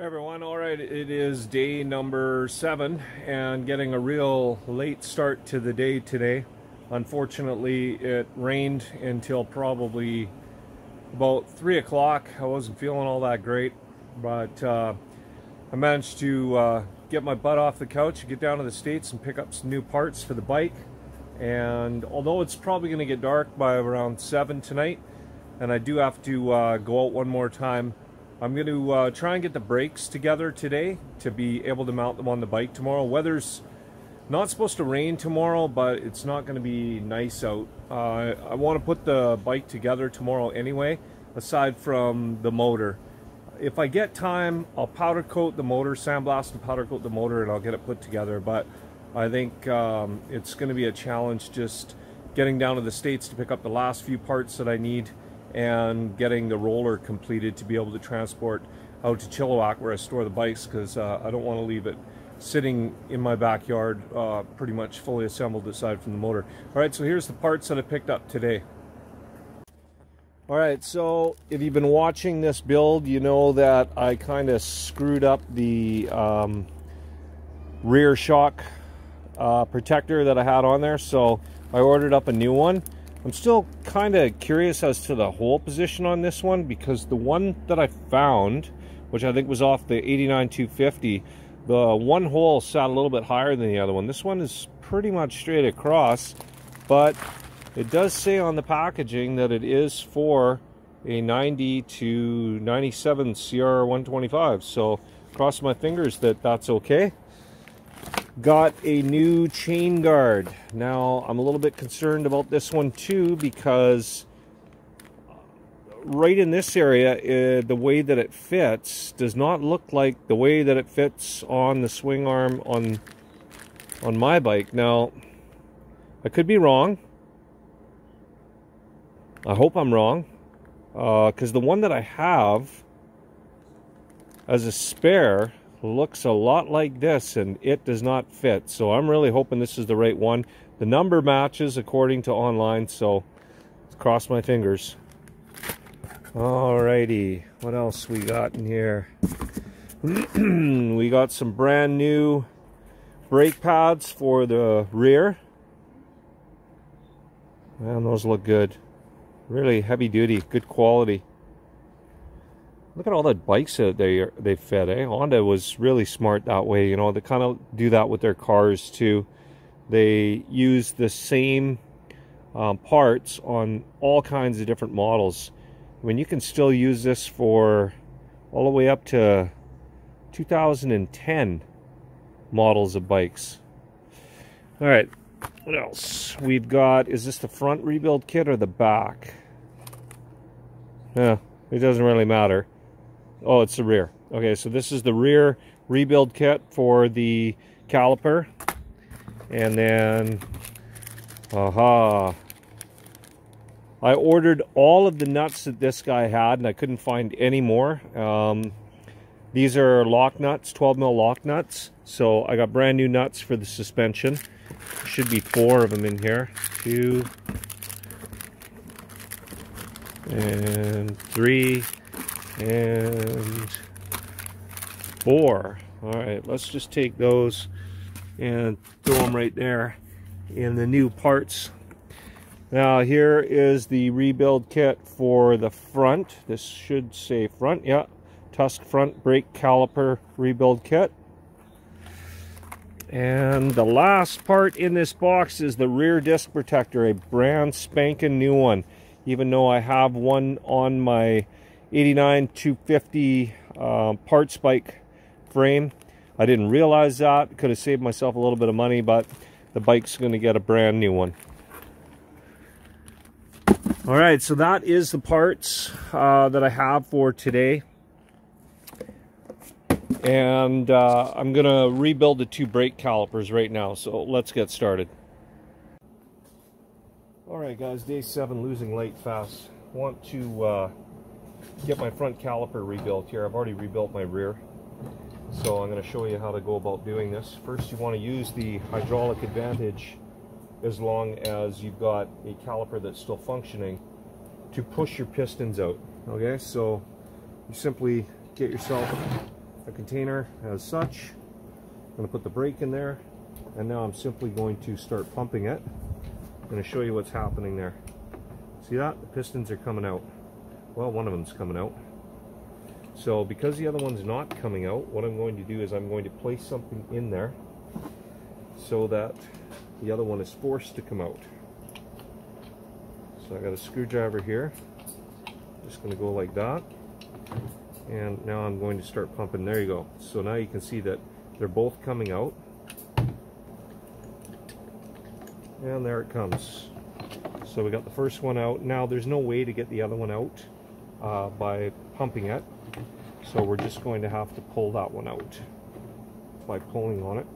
Hey everyone, alright, it is day number 7 and getting a real late start to the day today. Unfortunately, it rained until probably about 3 o'clock. I wasn't feeling all that great, but I managed to get my butt off the couch and get down to the States and pick up some new parts for the bike. And although it's probably going to get dark by around 7 tonight, and I do have to go out one more time, I'm going to try and get the brakes together today to be able to mount them on the bike tomorrow. Weather's not supposed to rain tomorrow, but it's not going to be nice out. I want to put the bike together tomorrow anyway, aside from the motor. If I get time, I'll powder coat the motor, sandblast and powder coat the motor, and I'll get it put together. But I think it's going to be a challenge just getting down to the States to pick up the last few parts that I need and getting the roller completed to be able to transport out to Chilliwack where I store the bikes, because I don't want to leave it sitting in my backyard pretty much fully assembled aside from the motor. Alright, so here's the parts that I picked up today. Alright, so if you've been watching this build, you know that I kind of screwed up the rear shock protector that I had on there, so I ordered up a new one. I'm still kind of curious as to the hole position on this one, because the one that I found, which I think was off the 89-250, the one hole sat a little bit higher than the other one. This one is pretty much straight across, but it does say on the packaging that it is for a 90 to 97 CR125, so cross my fingers that that's okay. Got a new chain guard. Now I'm a little bit concerned about this one too, because right in this area, the way that it fits does not look like the way that it fits on the swing arm on my bike. Now I could be wrong. I hope I'm wrong, because the one that I have as a spare looks a lot like this, and it does not fit. So I'm really hoping this is the right one. The number matches according to online, so let's cross my fingers. Alrighty, what else we got in here? We got some brand new brake pads for the rear. Man, those look good. Really heavy duty, good quality. Look at all the bikes that they fed, eh? Honda was really smart that way, you know. They kind of do that with their cars too. They use the same parts on all kinds of different models. I mean, you can still use this for all the way up to 2010 models of bikes. All right, what else? We've got, is this the front rebuild kit or the back? Yeah, it doesn't really matter. Oh, it's the rear. Okay, so this is the rear rebuild kit for the caliper. And then, I ordered all of the nuts that this guy had, and I couldn't find any more. These are lock nuts, 12mm lock nuts. So I got brand new nuts for the suspension. Should be 4 of them in here. 2 and 3 and 4. All right, let's just take those and throw them right there in the new parts. Now here is the rebuild kit for the front. This should say front, yeah. Tusk front brake caliper rebuild kit. And the last part in this box is the rear disc protector, a brand spanking new one. Even though I have one on my 89-250 parts bike frame. I didn't realize that. Could have saved myself a little bit of money, but the bike's going to get a brand new one. Alright, so that is the parts that I have for today. And I'm going to rebuild the 2 brake calipers right now, so let's get started. Alright guys, day 7, losing light fast. Want to get my front caliper rebuilt here. I've already rebuilt my rear, so I'm going to show you how to go about doing this. First, you want to use the hydraulic advantage, as long as you've got a caliper that's still functioning, to push your pistons out. Okay, so you simply get yourself a container as such. I'm going to put the brake in there, and now I'm simply going to start pumping it. I'm going to show you what's happening there. See that? The pistons are coming out. Well, one of them's coming out. So because the other one's not coming out, what I'm going to do is I'm going to place something in there so that the other one is forced to come out. So I got a screwdriver here. Just going to go like that. And now I'm going to start pumping. There you go. So now you can see that they're both coming out. And there it comes. So we got the first one out. Now there's no way to get the other one out by pumping it. So we're just going to have to pull that one out by pulling on it.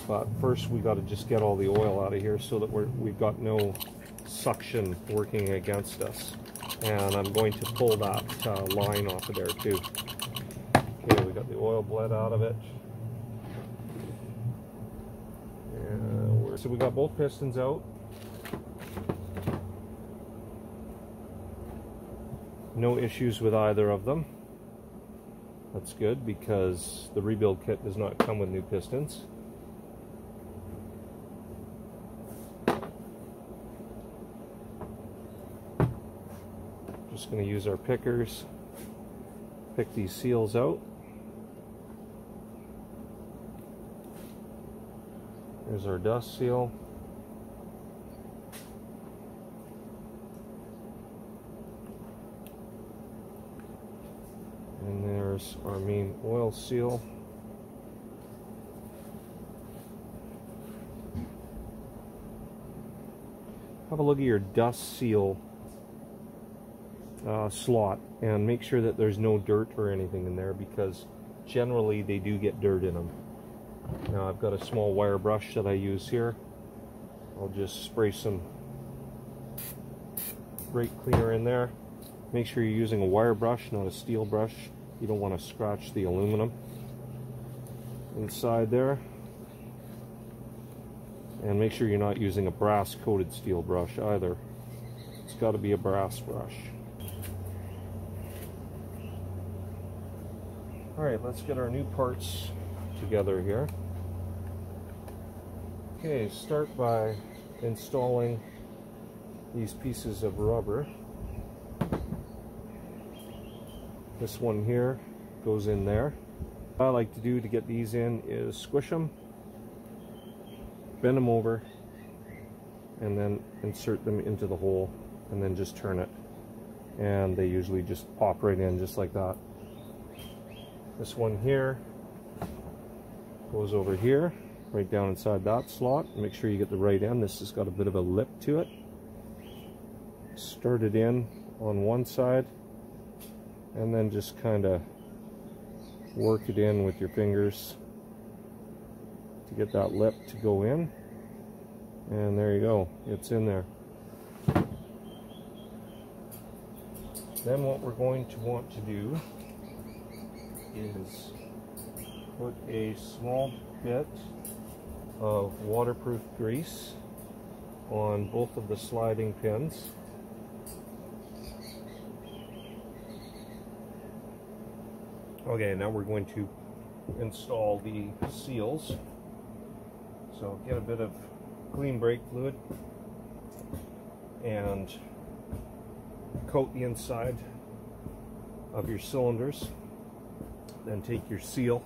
But first we got to just get all the oil out of here so that we've got no suction working against us. And I'm going to pull that line off of there too. Okay, we got the oil bled out of it. So we got both pistons out. No issues with either of them. That's good because the rebuild kit does not come with new pistons. Just going to use our pickers, pick these seals out. There's our dust seal. And there's our main oil seal. Have a look at your dust seal slot and make sure that there's no dirt or anything in there, because generally they do get dirt in them. Now I've got a small wire brush that I use here. I'll just spray some brake cleaner in there. Make sure you're using a wire brush, not a steel brush. You don't want to scratch the aluminum inside there. And make sure you're not using a brass coated steel brush either. It's got to be a brass brush. Alright, let's get our new parts together here. Okay, start by installing these pieces of rubber. This one here goes in there. What I like to do to get these in is squish them, bend them over, and then insert them into the hole, and then just turn it. And they usually just pop right in just like that. This one here goes over here, right down inside that slot. Make sure you get the right end. This has got a bit of a lip to it. Start it in on one side, and then just kind of work it in with your fingers to get that lip to go in. And there you go, it's in there. Then what we're going to want to do is put a small bit of waterproof grease on both of the sliding pins. Okay, now we're going to install the seals. So get a bit of clean brake fluid and coat the inside of your cylinders. Then take your seal,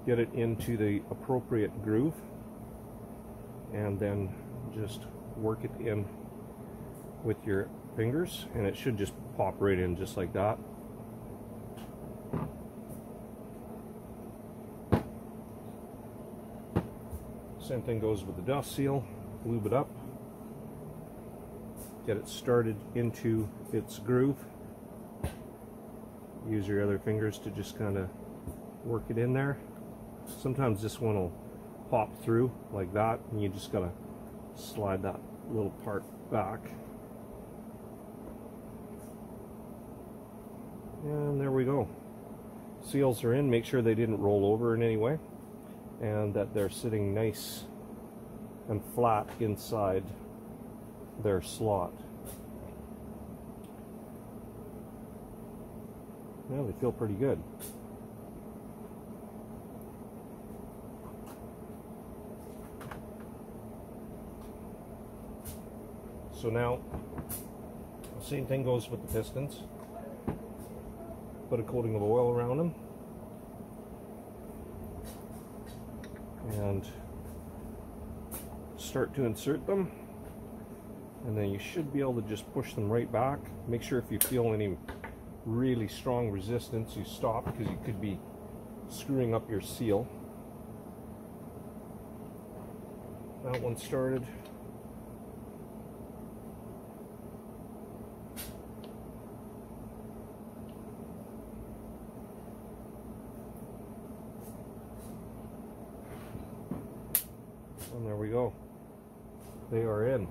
get it into the appropriate groove, and then just work it in with your fingers, and it should just pop right in just like that. Same thing goes with the dust seal. Lube it up, get it started into its groove. Use your other fingers to just kind of work it in there. Sometimes this one will pop through like that, and you just gotta slide that little part back. And there we go. Seals are in. Make sure they didn't roll over in any way, and that they're sitting nice and flat inside their slot. Yeah, they feel pretty good. So now, the same thing goes with the pistons. Put a coating of oil around them. And start to insert them. And then you should be able to just push them right back. Make sure if you feel any really strong resistance, you stop, because you could be screwing up your seal. That one started. And there we go. They are in.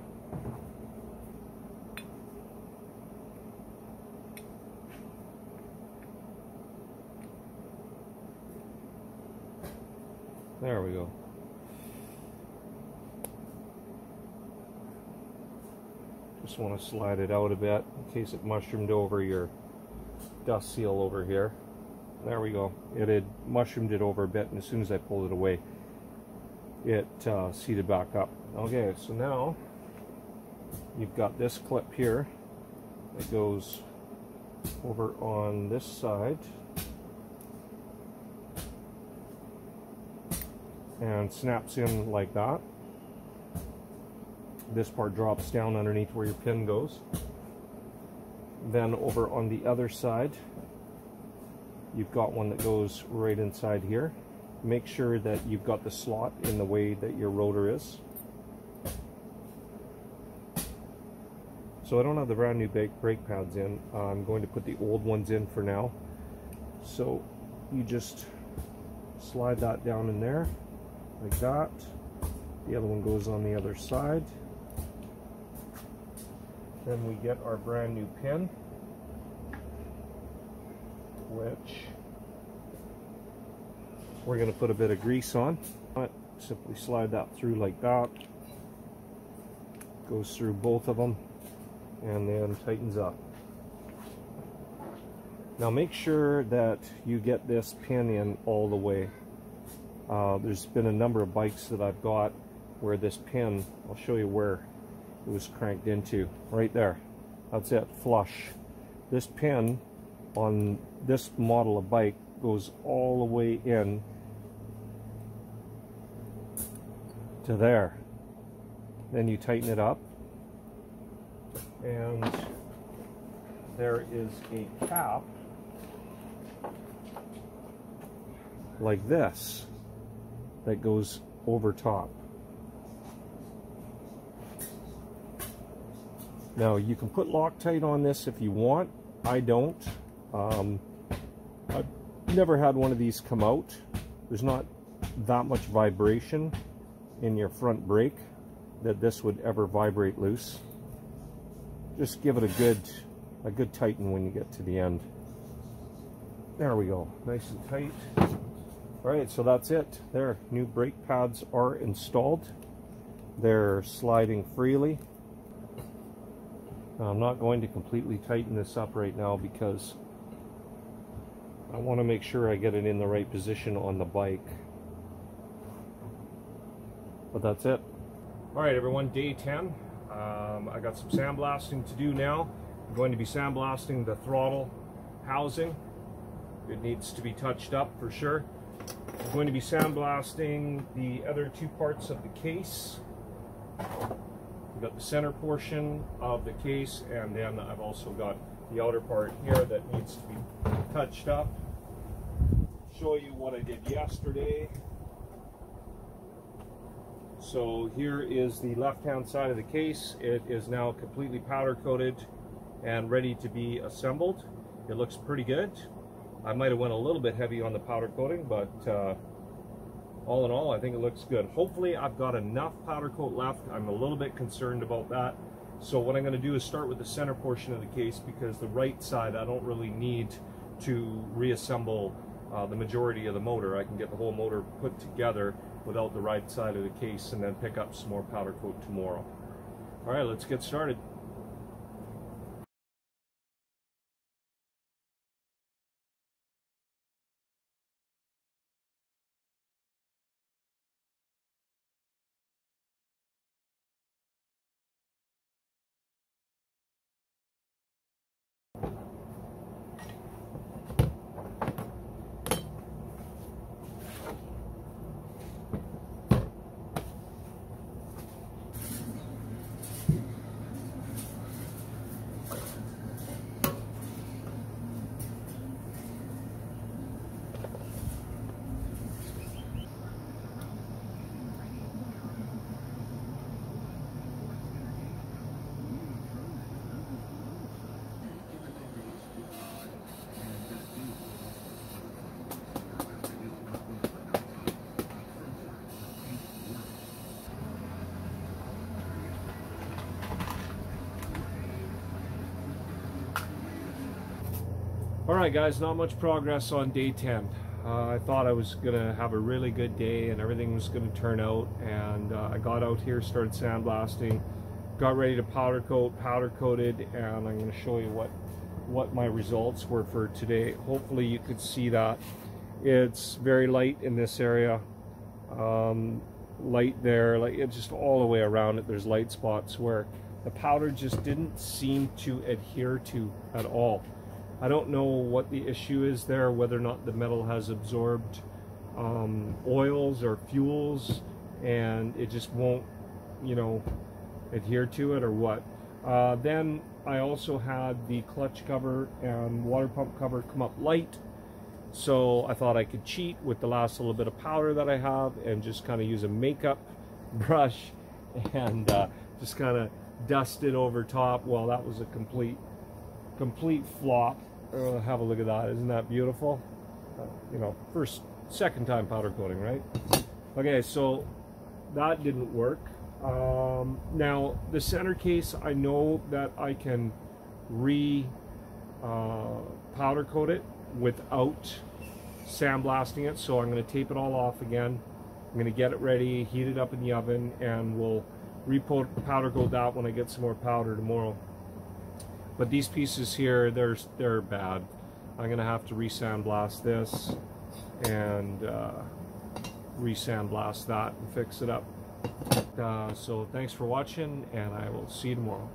There we go. Just want to slide it out a bit in case it mushroomed over your dust seal over here. There we go. It had mushroomed it over a bit, and as soon as I pulled it away, it seated back up. Okay, so now you've got this clip here that goes over on this side and snaps in like that. This part drops down underneath where your pin goes. Then over on the other side, you've got one that goes right inside here. Make sure that you've got the slot in the way that your rotor is. So I don't have the brand new brake pads in. I'm going to put the old ones in for now. So you just slide that down in there like that. The other one goes on the other side. Then we get our brand new pin, which we're going to put a bit of grease on. Simply slide that through like that. Goes through both of them and then tightens up. Now make sure that you get this pin in all the way. There's been a number of bikes that I've got where this pin, I'll show you where it was cranked into. Right there. That's it, flush. This pin on this model of bike goes all the way in to there. Then you tighten it up, and there is a cap like this that goes over top. Now you can put Loctite on this if you want. I don't. I've never had one of these come out. There's not that much vibration in your front brake that this would ever vibrate loose. Just give it a good tighten when you get to the end. There we go, nice and tight. All right, so that's it. There, new brake pads are installed. They're sliding freely. Now, I'm not going to completely tighten this up right now because I want to make sure I get it in the right position on the bike. But that's it. All right, everyone, day 10. I got some sandblasting to do now. I'm going to be sandblasting the throttle housing. It needs to be touched up for sure. I'm going to be sandblasting the other two parts of the case. We've got the center portion of the case, and then I've also got the outer part here that needs to be touched up. Show you what I did yesterday. So here is the left-hand side of the case. It is now completely powder coated and ready to be assembled. It looks pretty good. I might have went a little bit heavy on the powder coating, but all in all, I think it looks good. Hopefully I've got enough powder coat left. I'm a little bit concerned about that. So what I'm going to do is start with the center portion of the case, because the right side I don't really need to reassemble the majority of the motor. I can get the whole motor put together without the right side of the case and then pick up some more powder coat tomorrow. All right, let's get started. Alright guys, not much progress on day 10. I thought I was going to have a really good day and everything was going to turn out, and I got out here, started sandblasting, got ready to powder coated, and I'm going to show you what my results were for today. Hopefully you could see that. It's very light in this area, light there, like it's just all the way around it. There's light spots where the powder just didn't seem to adhere to at all. I don't know what the issue is there, whether or not the metal has absorbed oils or fuels and it just won't, you know, adhere to it or what. Then I also had the clutch cover and water pump cover come up light, so I thought I could cheat with the last little bit of powder that I have and just kind of use a makeup brush and just kind of dust it over top. Well, that was a complete flop. Have a look at that. Isn't that beautiful? You know, second time powder coating, right? Okay, so that didn't work. Now the center case, I know that I can powder coat it without sandblasting it, so I'm going to tape it all off again. I'm going to get it ready, heat it up in the oven, and we'll powder coat that when I get some more powder tomorrow. But these pieces here, they're bad. I'm going to have to re-sandblast this and re-sandblast that and fix it up. So thanks for watching, and I will see you tomorrow.